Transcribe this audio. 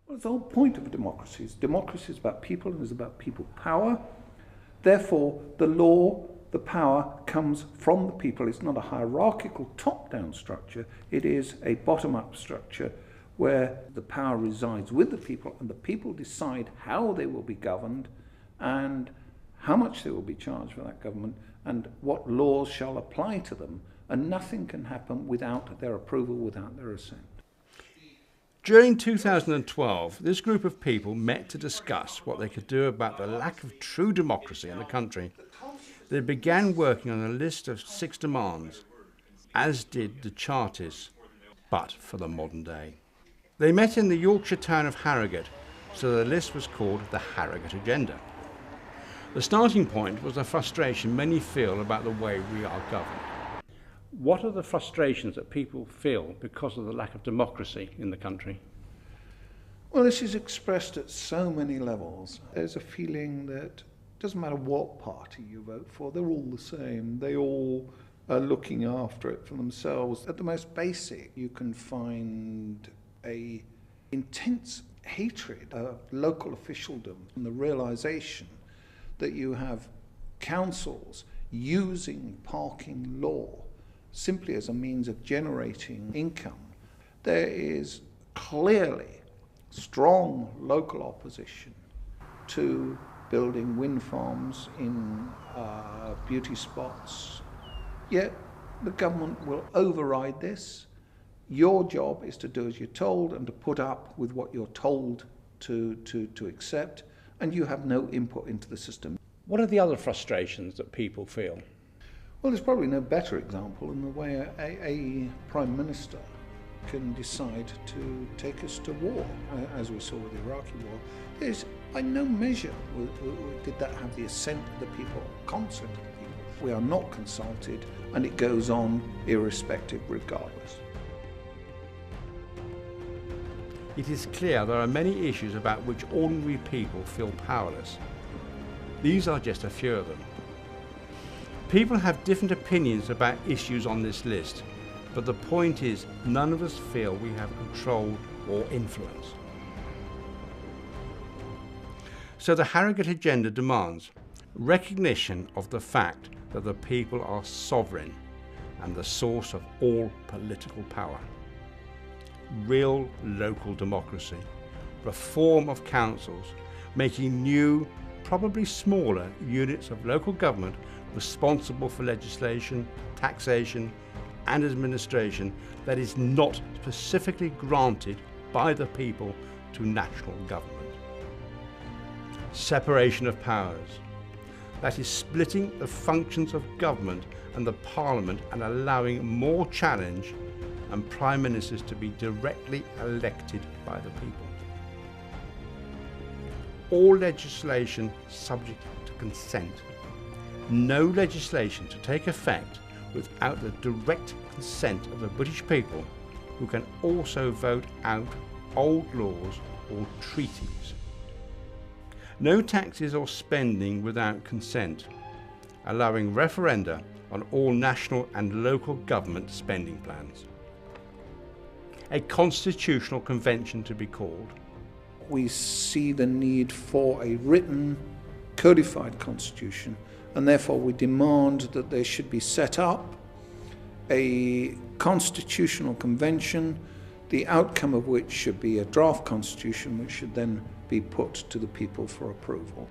Well, the whole point of a democracy is about people and is about people power. Therefore, the law, the power comes from the people. It's not a hierarchical top-down structure. It is a bottom-up structure where the power resides with the people and the people decide how they will be governed and how much they will be charged for that government and what laws shall apply to them. And nothing can happen without their approval, without their assent. During 2012, this group of people met to discuss what they could do about the lack of true democracy in the country. They began working on a list of 6 demands, as did the Chartists, but for the modern day. They met in the Yorkshire town of Harrogate, so the list was called the Harrogate Agenda. The starting point was the frustration many feel about the way we are governed. What are the frustrations that people feel because of the lack of democracy in the country? Well, this is expressed at so many levels. There's a feeling that it doesn't matter what party you vote for, they're all the same. They all are looking after it for themselves. At the most basic, you can find a intense hatred of local officialdom and the realization that you have councils using parking law simply as a means of generating income. There is clearly strong local opposition to building wind farms in beauty spots. Yet the government will override this. Your job is to do as you're told and to put up with what you're told to accept, and you have no input into the system. What are the other frustrations that people feel? Well, there's probably no better example in the way a Prime Minister can decide to take us to war, as we saw with the Iraqi war. There's, by no measure did that have the assent of the people, consent of the people. We are not consulted, and it goes on irrespective, regardless. It is clear there are many issues about which ordinary people feel powerless. These are just a few of them. People have different opinions about issues on this list, but the point is none of us feel we have control or influence. So the Harrogate Agenda demands recognition of the fact that the people are sovereign and the source of all political power. Real local democracy, reform of councils, making new, probably smaller units of local government responsible for legislation, taxation and administration that is not specifically granted by the people to national government. Separation of powers, that is splitting the functions of government and the Parliament and allowing more challenge and Prime Ministers to be directly elected by the people. All legislation subject to consent. No legislation to take effect without the direct consent of the British people, who can also vote out old laws or treaties. No taxes or spending without consent, allowing referenda on all national and local government spending plans. A constitutional convention to be called. We see the need for a written, codified constitution, and therefore we demand that there should be set up a constitutional convention, the outcome of which should be a draft constitution which should then be put to the people for approval.